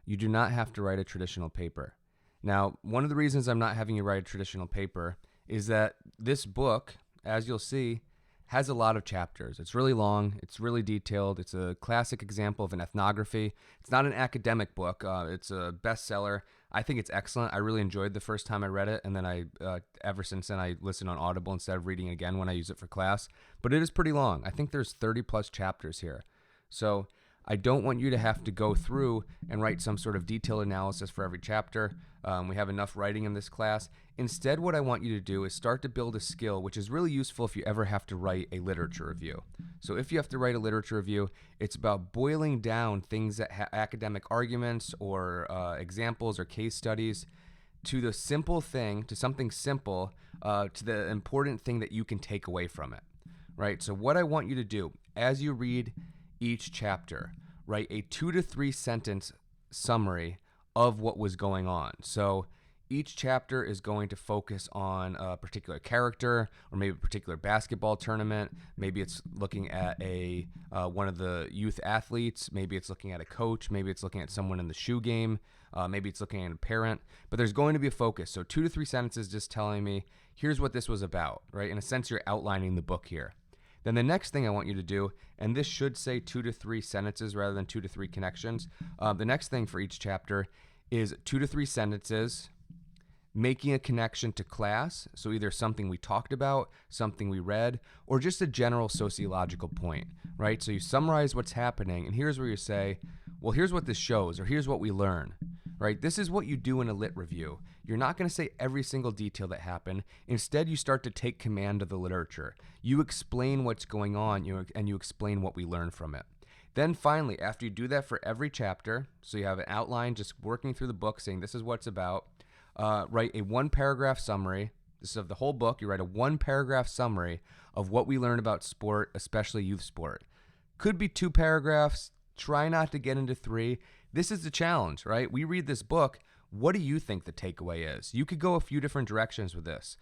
You do not have to write a traditional paper. Now, one of the reasons I'm not having you write a traditional paper is that this book, as you'll see, has a lot of chapters. It's really long, it's really detailed. It's a classic example of an ethnography. It's not an academic book, it's a bestseller. I think it's excellent. I really enjoyed the first time I read it, and then ever since then, I listen on Audible instead of reading it again when I use it for class. But it is pretty long. I think there's 30 plus chapters here. So I don't want you to have to go through and write some sort of detailed analysis for every chapter. We have enough writing in this class. Instead, what I want you to do is start to build a skill, which is really useful if you ever have to write a literature review. So if you have to write a literature review, it's about boiling down things that academic arguments or examples or case studies to the simple thing, to something simple, to the important thing that you can take away from it, right? So what I want you to do as you read each chapter, write a 2 to 3 sentence summary of what was going on. So each chapter is going to focus on a particular character or maybe a particular basketball tournament. Maybe it's looking at one of the youth athletes. Maybe it's looking at a coach. Maybe it's looking at someone in the shoe game. Maybe it's looking at a parent. But there's going to be a focus. So 2 to 3 sentences just telling me, here's what this was about, right? In a sense, you're outlining the book here. Then the next thing I want you to do, and this should say 2 to 3 sentences rather than 2 to 3 connections. The next thing for each chapter is 2 to 3 sentences making a connection to class. So either something we talked about, something we read, or just a general sociological point, right? So you summarize what's happening, and here's where you say, well, here's what this shows, or here's what we learn, right? This is what you do in a lit review. You're not going to say every single detail that happened. Instead, you start to take command of the literature. You explain what's going on, and you explain what we learn from it. Then finally, after you do that for every chapter, so you have an outline just working through the book saying this is what it's about, write a 1-paragraph summary. This is of the whole book. You write a 1-paragraph summary of what we learn about sport, especially youth sport. Could be 2 paragraphs. Try not to get into 3. This is the challenge, right? We read this book. What do you think the takeaway is? You could go a few different directions with this.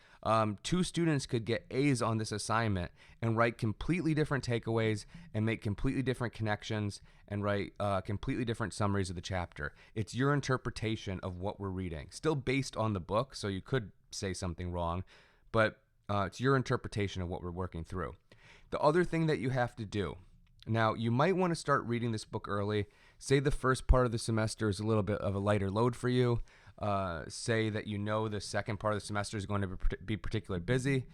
2 students could get A's on this assignment and write completely different takeaways and make completely different connections and write completely different summaries of the chapter. It's your interpretation of what we're reading, still based on the book, so you could say something wrong, but it's your interpretation of what we're working through. The other thing that you have to do, now you might want to start reading this book early. Say the first part of the semester is a little bit of a lighter load for you. Say that you know the second part of the semester is going to be particularly busy.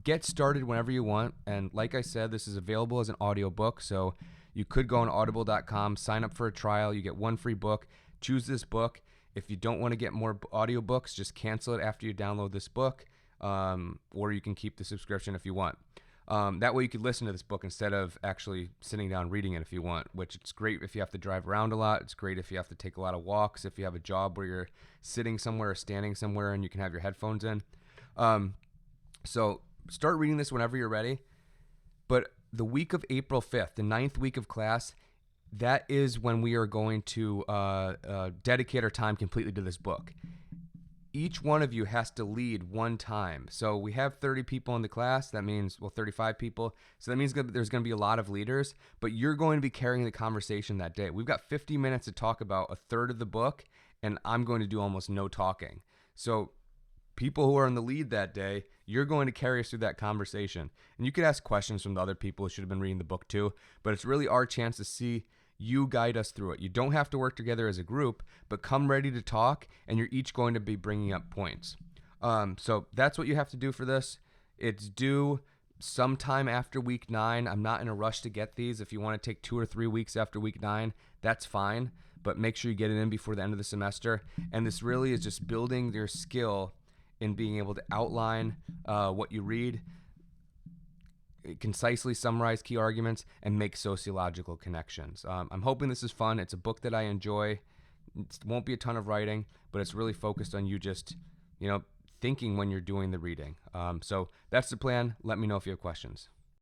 Get started whenever you want. And like I said, this is available as an audiobook. So you could go on audible.com, sign up for a trial. You get 1 free book. Choose this book. If you don't want to get more audiobooks, just cancel it after you download this book. Or you can keep the subscription if you want. That way you could listen to this book instead of actually sitting down reading it if you want, which it's great if you have to drive around a lot. It's great if you have to take a lot of walks, if you have a job where you're sitting somewhere or standing somewhere and you can have your headphones in. So start reading this whenever you're ready. But the week of April 5th, the 9th week of class, that is when we are going to dedicate our time completely to this book. Each one of you has to lead 1 time. So we have 30 people in the class. That means, 35 people. So that means there's going to be a lot of leaders, but you're going to be carrying the conversation that day. We've got 50 minutes to talk about a third of the book, and I'm going to do almost no talking. So people who are in the lead that day, you're going to carry us through that conversation. And you could ask questions from the other people who should have been reading the book too, but it's really our chance to see you guide us through it. You don't have to work together as a group, but come ready to talk, and you're each going to be bringing up points. So that's what you have to do for this. It's due sometime after week 9. I'm not in a rush to get these. If you want to take 2 or 3 weeks after week 9, that's fine, but make sure you get it in before the end of the semester. And this really is just building your skill in being able to outline what you read, concisely summarize key arguments, and make sociological connections. I'm hoping this is fun. It's a book that I enjoy. It won't be a ton of writing, but it's really focused on you just, thinking when you're doing the reading. So that's the plan. Let me know if you have questions.